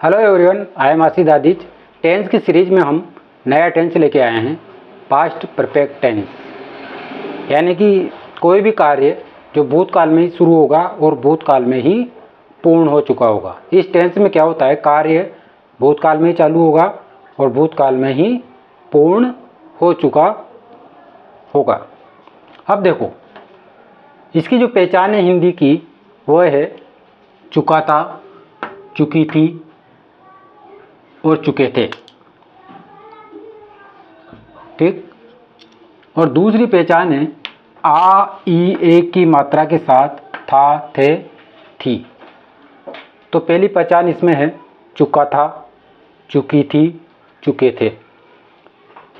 Hello everyone, I am Asif Adij. Tense की series में हम नया टेंस लेके आए हैं, पास्ट परफेक्ट टेंस। यानी कि कोई भी कार्य जो भूतकाल में ही शुरू होगा और भूतकाल में ही पूर्ण हो चुका होगा। इस टेंस में क्या होता है, कार्य भूतकाल में ही चालू होगा और भूतकाल में ही पूर्ण हो चुका होगा। अब देखो, इसकी जो पहचान है हिंदी की वह है चुका था, चुकी थी और चुके थे। ठीक। और दूसरी पहचान है आ ई ए की मात्रा के साथ था, थे, थी। तो पहली पहचान इसमें है चुका था, चुकी थी, चुके थे।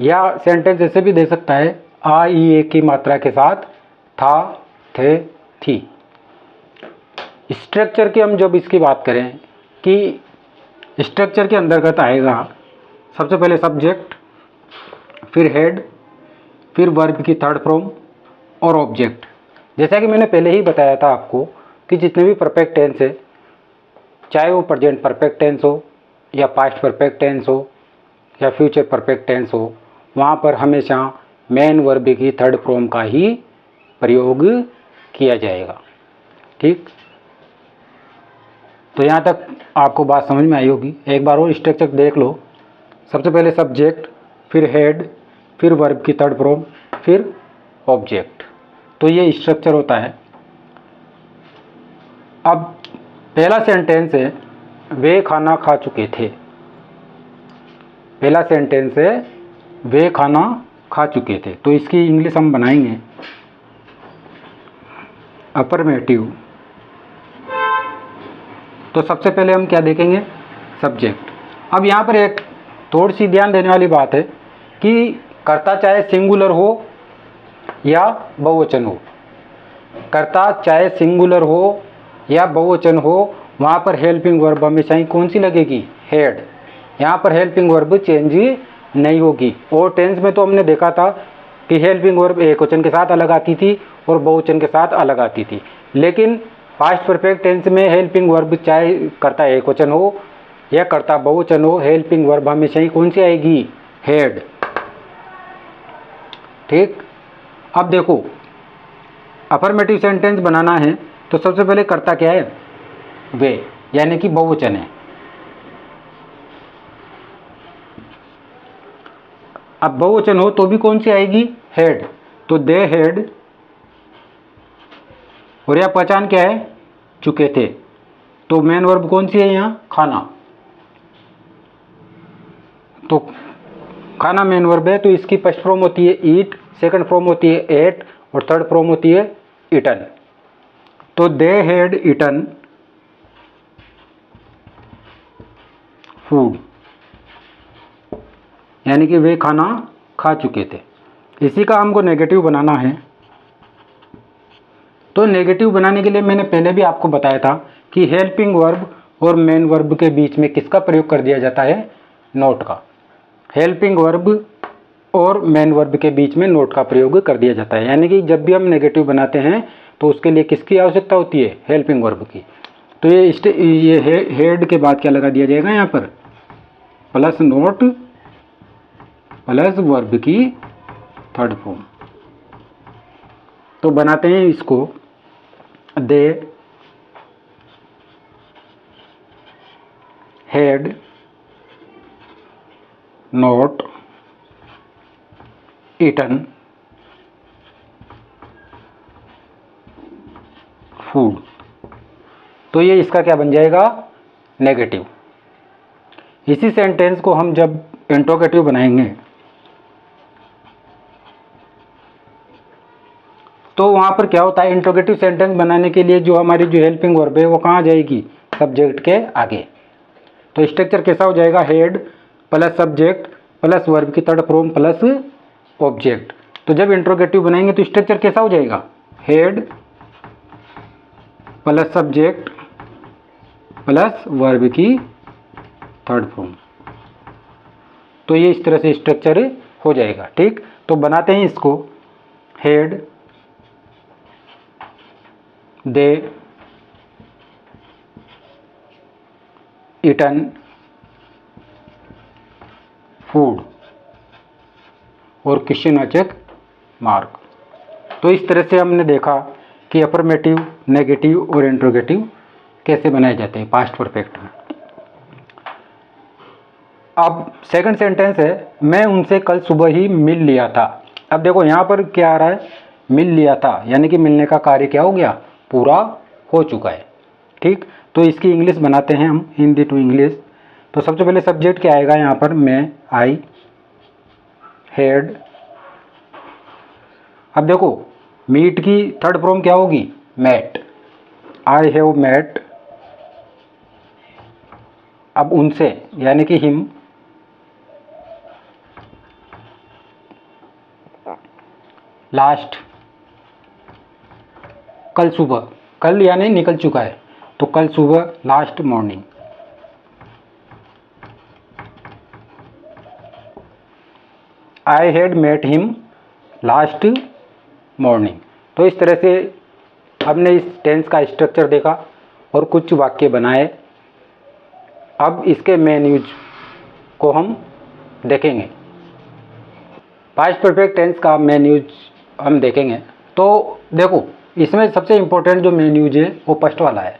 या सेंटेंस ऐसे भी दे सकता है आ ई ए की मात्रा के साथ था, थे, थी। स्ट्रक्चर की हम जब इसकी बात करें कि स्ट्रक्चर के अंतर्गत आएगा, सबसे पहले सब्जेक्ट, फिर हेड, फिर वर्ब की थर्ड फॉर्म और ऑब्जेक्ट। जैसा कि मैंने पहले ही बताया था आपको कि जितने भी परफेक्ट टेंस है, चाहे वो प्रेजेंट परफेक्ट टेंस हो या पास्ट परफेक्ट टेंस हो या फ्यूचर परफेक्ट टेंस हो, वहाँ पर हमेशा मेन वर्ब की थर्ड फॉर्म का ही प्रयोग किया जाएगा। ठीक। तो यहाँ तक आपको बात समझ में आई होगी। एक बार और स्ट्रक्चर देख लो। सबसे पहले सब्जेक्ट, फिर हेड, फिर वर्ब की थर्ड फॉर्म, फिर ऑब्जेक्ट। तो ये स्ट्रक्चर होता है। अब पहला सेंटेंस है वे खाना खा चुके थे। पहला सेंटेंस है वे खाना खा चुके थे। तो इसकी इंग्लिश हम बनाएंगे अफर्मेटिव। तो सबसे पहले हम क्या देखेंगे, सब्जेक्ट। अब यहाँ पर एक थोड़ी सी ध्यान देने वाली बात है कि कर्ता चाहे सिंगुलर हो या बहुवचन हो, कर्ता चाहे सिंगुलर हो या बहुवचन हो, वहाँ पर हेल्पिंग वर्ब हमेशा ही कौन सी लगेगी, हेड। यहाँ पर हेल्पिंग वर्ब चेंज नहीं होगी। और टेंस में तो हमने देखा था कि हेल्पिंग वर्ब एक वचन के साथ अलग आती थी और बहुवचन के साथ अलग आती थी। लेकिन पास्ट परफेक्ट टेंस में हेल्पिंग वर्ब चाहे कर्ता एक वचन हो या कर्ता बहुवचन हो, हेल्पिंग वर्ब हमेशा ही कौन सी आएगी, हेड। ठीक। अब देखो, अफर्मेटिव सेंटेंस बनाना है तो सबसे पहले कर्ता क्या है, वे, यानी कि बहुवचन है। अब बहुवचन हो तो भी कौन सी आएगी, हेड। तो दे हेड, और यह पहचान क्या है, चुके थे। तो मेन वर्ब कौन सी है यहाँ, खाना। तो खाना मेन वर्ब है, तो इसकी फर्स्ट फॉर्म होती है ईट, सेकंड फॉर्म होती है एट और थर्ड फॉर्म होती है ईटन। तो दे हैड ईटन फूड, यानी कि वे खाना खा चुके थे। इसी का हमको नेगेटिव बनाना है। तो नेगेटिव बनाने के लिए मैंने पहले भी आपको बताया था कि हेल्पिंग वर्ब और मेन वर्ब के बीच में किसका प्रयोग कर दिया जाता है, नोट का। हेल्पिंग वर्ब और मेन वर्ब के बीच में नोट का प्रयोग कर दिया जाता है। यानी कि जब भी हम नेगेटिव बनाते हैं तो उसके लिए किसकी आवश्यकता होती है, हेल्पिंग वर्ब की। तो ये हेड के बाद क्या लगा दिया जाएगा यहाँ पर, प्लस नोट प्लस वर्ब की थर्ड फॉर्म। तो बनाते हैं इसको, they had not eaten food. तो ये इसका क्या बन जाएगा, नेगेटिव। इसी सेंटेंस को हम जब इंट्रोगेटिव बनाएंगे तो वहां पर क्या होता है, इंट्रोगेटिव सेंटेंस बनाने के लिए जो हमारी जो हेल्पिंग वर्ब है वो कहाँ जाएगी, सब्जेक्ट के आगे। तो स्ट्रक्चर कैसा हो जाएगा, head plus subject plus verb की थर्ड फॉर्म प्लस ऑब्जेक्ट। तो जब इंट्रोगेटिव बनाएंगे तो स्ट्रक्चर कैसा हो जाएगा, head plus subject plus verb की थर्ड फॉर्म। तो ये इस तरह से स्ट्रक्चर हो जाएगा। ठीक। तो बनाते हैं इसको, हेड दे ईटन फूड और क्वेश्चनवाचक मार्क। तो इस तरह से हमने देखा कि अफर्मेटिव, नेगेटिव और इंट्रोगेटिव कैसे बनाए जाते हैं पास्ट परफेक्ट में। अब सेकंड सेंटेंस है, मैं उनसे कल सुबह ही मिल लिया था। अब देखो यहाँ पर क्या आ रहा है, मिल लिया था, यानी कि मिलने का कार्य क्या हो गया, पूरा हो चुका है। ठीक, तो इसकी इंग्लिश बनाते हैं हम, हिंदी टू इंग्लिश। तो सबसे पहले सब्जेक्ट क्या आएगा यहाँ पर, मैं, आई हैड। अब देखो मीट की थर्ड फॉर्म क्या होगी, मेट, आई हैव मेट। अब उनसे यानी कि हिम, लास्ट, कल सुबह, कल यानी निकल चुका है, तो कल सुबह, last morning. I had met him last morning. तो इस तरह से हमने इस टेंस का स्ट्रक्चर देखा और कुछ वाक्य बनाए। अब इसके मेन यूज को हम देखेंगे। पास्ट परफेक्ट टेंस का मेन यूज हम देखेंगे। तो देखो इसमें सबसे इम्पोर्टेंट जो मेन यूज है वो फर्स्ट वाला है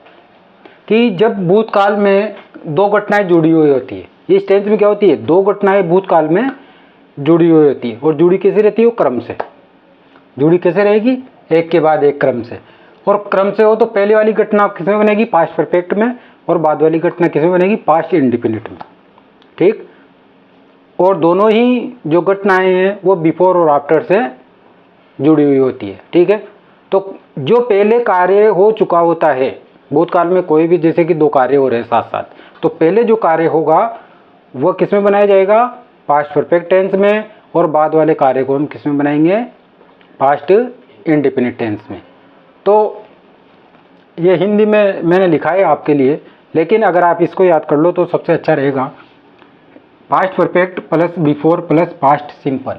कि जब भूतकाल में दो घटनाएं जुड़ी हुई होती है। इस टेंस में क्या होती है, दो घटनाएं भूतकाल में जुड़ी हुई होती है और जुड़ी कैसे रहती है, वो क्रम से जुड़ी कैसे रहेगी, एक के बाद एक क्रम से। और क्रम से हो तो पहले वाली घटना किसमें बनेगी, पास्ट परफेक्ट में, और बाद वाली घटना किसमें बनेगी, पास्ट इंडिफिनिट में। ठीक, और दोनों ही जो घटनाएं हैं वो बिफोर और आफ्टर से जुड़ी हुई होती है। ठीक है, तो जो पहले कार्य हो चुका होता है भूतकाल में, कोई भी जैसे कि दो कार्य हो रहे हैं साथ साथ, तो पहले जो कार्य होगा वो किसमें बनाया जाएगा, पास्ट परफेक्ट टेंस में, और बाद वाले कार्य को हम किसमें बनाएंगे, पास्ट इंडिफिनिट टेंस में। तो ये हिंदी में मैंने लिखा है आपके लिए, लेकिन अगर आप इसको याद कर लो तो सबसे अच्छा रहेगा, past perfect plus before plus past simple,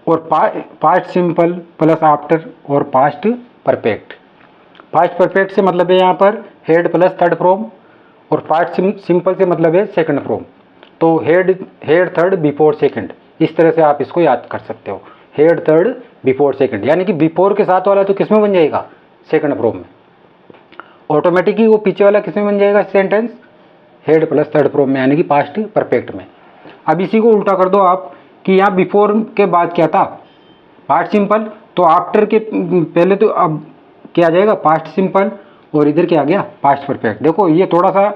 और पास्ट सिंपल प्लस आफ्टर और पास्ट परफेक्ट। पास्ट परफेक्ट से मतलब है यहाँ पर हेड प्लस थर्ड फॉर्म, और पास्ट सिंपल से मतलब है सेकंड फॉर्म। तो हेड थर्ड बिफोर सेकंड, इस तरह से आप इसको याद कर सकते हो, हेड थर्ड बिफोर सेकंड, यानी कि बिफोर के साथ वाला तो किसमें बन जाएगा, सेकंड फॉर्म में। ऑटोमेटिकली वो पीछे वाला किसमें बन जाएगा sentence, head plus third form में, यानी कि पास्ट परफेक्ट में। अब इसी को उल्टा कर दो आप कि यहाँ बिफोर के बाद क्या था, पास्ट सिंपल, तो आफ्टर के पहले तो अब क्या आ जाएगा, पास्ट सिंपल, और इधर क्या आ गया, पास्ट परफेक्ट। देखो ये थोड़ा सा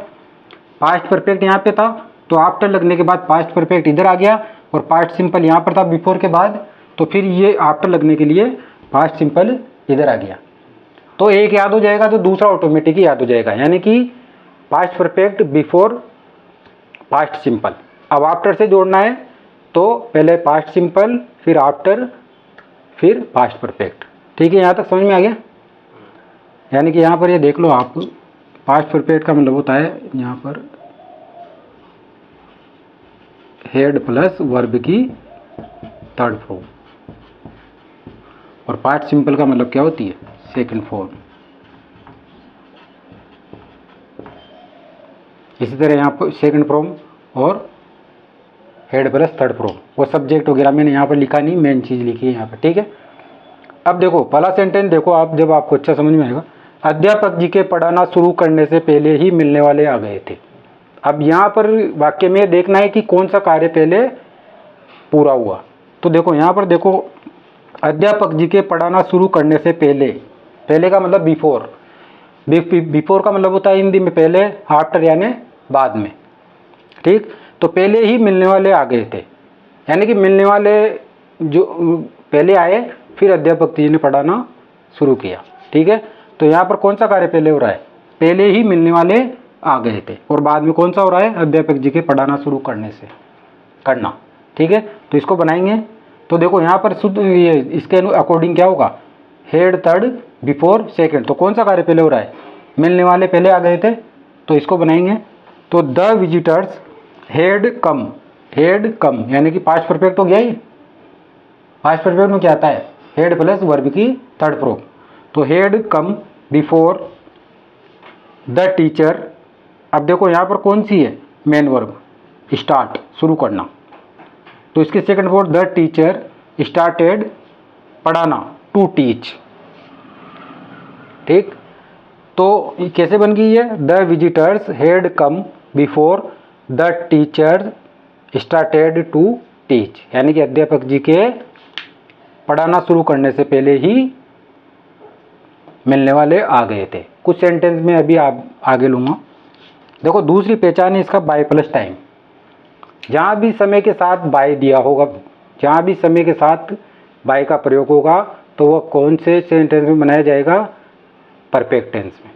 पास्ट परफेक्ट यहाँ पे था, तो आफ्टर लगने के बाद पास्ट परफेक्ट इधर आ गया, और पास्ट सिंपल यहाँ पर था बिफोर के बाद, तो फिर ये आफ्टर लगने के लिए पास्ट सिंपल इधर आ गया। तो एक याद हो जाएगा तो दूसरा ऑटोमेटिक ही याद हो जाएगा, यानी कि past perfect before past simple. अब आफ्टर से जोड़ना है तो पहले पास्ट सिंपल, फिर आफ्टर, फिर पास्ट परफेक्ट। ठीक है, यहाँ तक समझ में आ गया। यानी कि यहाँ पर ये देख लो आप, पास्ट परफेक्ट का मतलब होता है यहाँ पर हेड प्लस वर्ब की थर्ड फॉर्म, और पास्ट सिंपल का मतलब क्या होती है, सेकंड फॉर्म। इसी तरह यहाँ पर सेकंड फॉर्म और हेड प्लस थर्ड फॉर्म, वो सब्जेक्ट वगैरह मैंने यहाँ पर लिखा नहीं, मेन चीज़ लिखी है यहाँ पर। ठीक है, अब देखो पहला सेंटेंस देखो आप, जब आपको अच्छा समझ में आएगा, अध्यापक जी के पढ़ाना शुरू करने से पहले ही मिलने वाले आ गए थे। अब यहाँ पर वाक्य में देखना है कि कौन सा कार्य पहले पूरा हुआ। तो देखो यहाँ पर देखो, अध्यापक जी के पढ़ाना शुरू करने से पहले, पहले का मतलब बिफोर, बिफोर का मतलब होता है हिंदी में पहले, आफ्टर यानी बाद में। ठीक, तो पहले ही मिलने वाले आ गए थे, यानी कि मिलने वाले जो पहले आए, फिर अध्यापक जी ने पढ़ाना शुरू किया। ठीक है, तो यहाँ पर कौन सा कार्य पहले हो रहा है, पहले ही मिलने वाले आ गए थे, और बाद में कौन सा हो रहा है, अध्यापक जी के पढ़ाना शुरू करने से करना। ठीक है, तो इसको बनाएंगे। तो देखो यहाँ पर शुद्ध ये इसके अकॉर्डिंग क्या होगा, हेड थर्ड बिफोर सेकंड, तो कौन सा कार्य पहले हो रहा है, मिलने वाले पहले आ गए थे, तो इसको बनाएंगे। तो the visitors had come, had come यानी कि पास्ट परफेक्ट हो गया ही। पास्ट परफेक्ट में क्या आता है, हेड प्लस वर्ब की थर्ड फॉर्म, तो head come before the teacher. अब देखो यहाँ पर कौन सी है, मेन वर्ब, स्टार्ट, शुरू करना, तो इसके second for the teacher started पढ़ाना टू टीच। ठीक, तो कैसे बन गई है? The visitors had come before the teacher started to teach, यानी कि अध्यापक जी के पढ़ाना शुरू करने से पहले ही मिलने वाले आ गए थे। कुछ सेंटेंस में अभी आप आगे लूँगा। देखो दूसरी पहचान है इसका बाय प्लस टाइम। जहाँ भी समय के साथ बाय दिया होगा, जहाँ भी समय के साथ बाय का प्रयोग होगा तो वह कौन से सेंटेंस में बनाया जाएगा? परफेक्ट टेंस में।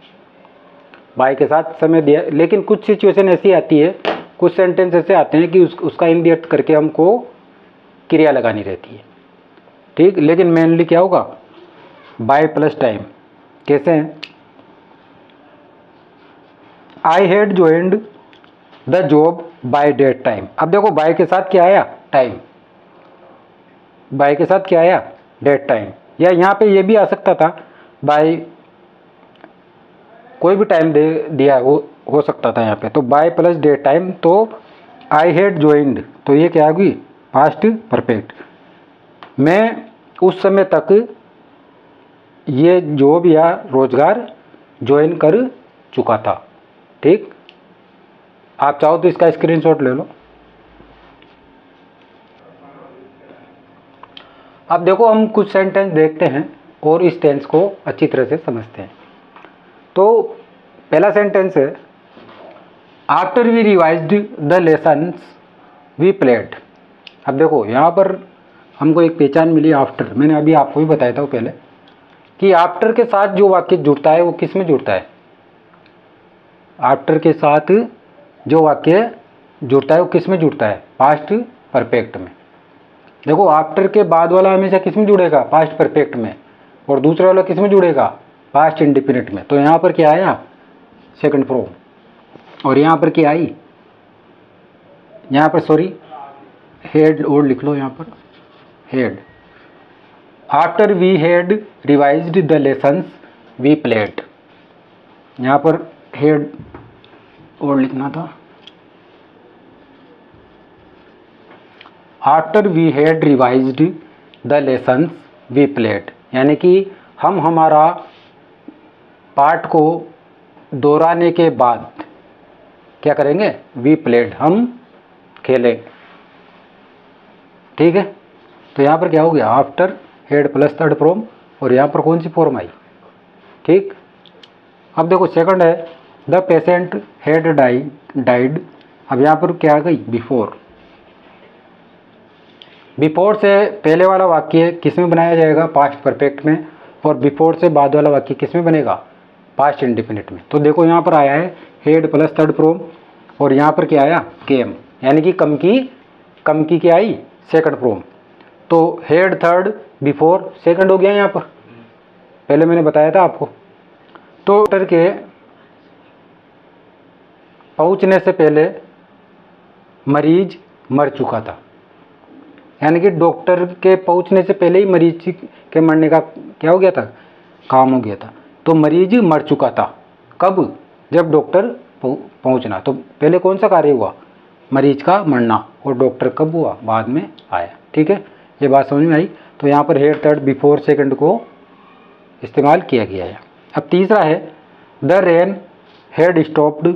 बाय के साथ समय दिया, लेकिन कुछ सिचुएशन ऐसी आती है, कुछ सेंटेंस ऐसे आते हैं कि उसका इन दी अर्थ करके हमको क्रिया लगानी रहती है। ठीक, लेकिन मेनली क्या होगा? By plus time. कैसे हैं? I had joined the job by that time. अब देखो बाय के साथ क्या आया? टाइम। बाय के साथ क्या आया? That time. या यहाँ पे ये भी आ सकता था बाय, कोई भी टाइम दे दिया हो सकता था यहाँ पे। तो बाय प्लस डेट टाइम, तो आई हैड ज्वाइंड, तो ये क्या होगी? Past perfect. मैं उस समय तक ये जॉब या रोजगार ज्वाइन कर चुका था। ठीक, आप चाहो तो इसका स्क्रीनशॉट ले लो। अब देखो हम कुछ सेंटेंस देखते हैं और इस टेंस को अच्छी तरह से समझते हैं। तो पहला सेंटेंस है, after we revised the lessons we played. अब देखो यहाँ पर हमको एक पहचान मिली आफ्टर। मैंने अभी आपको भी बताया था पहले कि आफ्टर के साथ जो वाक्य जुड़ता है वो किस में जुड़ता है? आफ्टर के साथ जो वाक्य जुड़ता है वो किस में जुड़ता है? पास्ट परफेक्ट में। देखो आफ्टर के बाद वाला हमेशा किस में जुड़ेगा? पास्ट परफेक्ट में। और दूसरा वाला किस में जुड़ेगा? पास्ट इंडिफिनिट में। तो यहाँ पर क्या आया? Second form. और यहाँ पर क्या आई? यहाँ पर सॉरी हेड और लिख लो, यहाँ पर had. After we had revised the lessons we played, यहाँ पर हेड और लिखना था। After we had revised the lessons we played, यानी कि हम हमारा पाठ को दोहराने के बाद क्या करेंगे? वी प्लेड, हम खेलें। ठीक है, तो यहाँ पर क्या हो गया? After head plus third form, और यहाँ पर कौन सी फॉर्म आई? ठीक, अब देखो सेकंड है, द पेशेंट हेड डाइड। अब यहाँ पर क्या आ गई? बिफोर। बिफोर से पहले वाला वाक्य किस में बनाया जाएगा? पास्ट परफेक्ट में। और बिफोर से बाद वाला वाक्य किस में बनेगा? पास्ट इंडिफिनिट में। तो देखो यहाँ पर आया है हेड प्लस थर्ड फॉर्म, और यहाँ पर क्या आया? केम, यानी कि कम की क्या आई? Second form. तो हेड थर्ड, बिफोर सेकंड हो गया यहाँ पर, पहले मैंने बताया था आपको। तो डॉक्टर के पहुँचने से पहले मरीज मर चुका था, यानी कि डॉक्टर के पहुँचने से पहले ही मरीज के मरने का क्या हो गया था? काम हो गया था। तो मरीज मर चुका था कब? जब डॉक्टर पहुँचना। तो पहले कौन सा कार्य हुआ? मरीज का मरना। और डॉक्टर कब हुआ? बाद में आया। ठीक है, ये बात समझ में आई। तो यहाँ पर हेड थर्ड बिफोर सेकंड को इस्तेमाल किया गया है। अब तीसरा है, the rain had stopped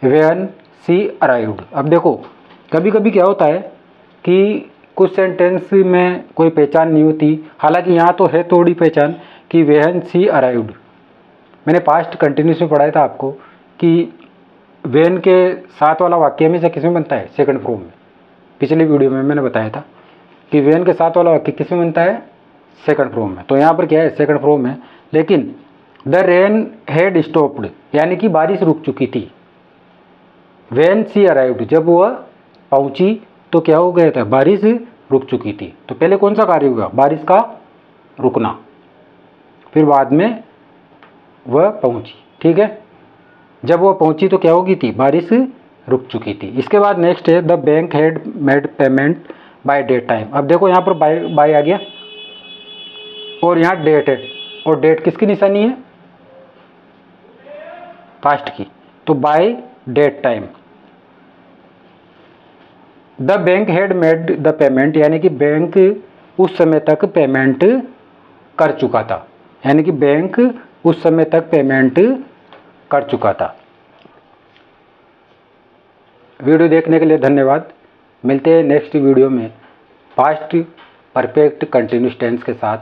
when she arrived. अब देखो कभी कभी क्या होता है कि कुछ सेंटेंस में कोई पहचान नहीं होती, हालांकि यहाँ तो है थोड़ी पहचान कि व्हेन शी अराइव्ड। मैंने पास्ट कंटिन्यूस में पढ़ाया था आपको कि व्हेन के साथ वाला वाक्य हमेशा किस में बनता है? सेकंड फॉर्म में। पिछले वीडियो में मैंने बताया था कि व्हेन के साथ वाला वाक्य किस में बनता है? सेकंड फॉर्म में। तो यहाँ पर क्या है? सेकंड फॉर्म है। लेकिन द रेन हैड स्टॉप्ड, यानी कि बारिश रुक चुकी थी। व्हेन शी अराइव्ड, जब वह पहुंची तो क्या हो गया था? बारिश रुक चुकी थी। तो पहले कौन सा कार्य हुआ? बारिश का रुकना, फिर बाद में वह पहुंची। ठीक है, जब वह पहुंची तो क्या हो गई थी? बारिश रुक चुकी थी। इसके बाद नेक्स्ट है, the bank had made payment by that time. अब देखो यहाँ पर बाय आ गया और यहाँ डेट है, और डेट किसकी निशानी है? पास्ट की। तो by that time, the bank had made the payment, यानी कि बैंक उस समय तक पेमेंट कर चुका था, यानी कि बैंक उस समय तक पेमेंट कर चुका था। वीडियो देखने के लिए धन्यवाद। मिलते हैं नेक्स्ट वीडियो में पास्ट परफेक्ट कंटिन्यूअस टेंस के साथ।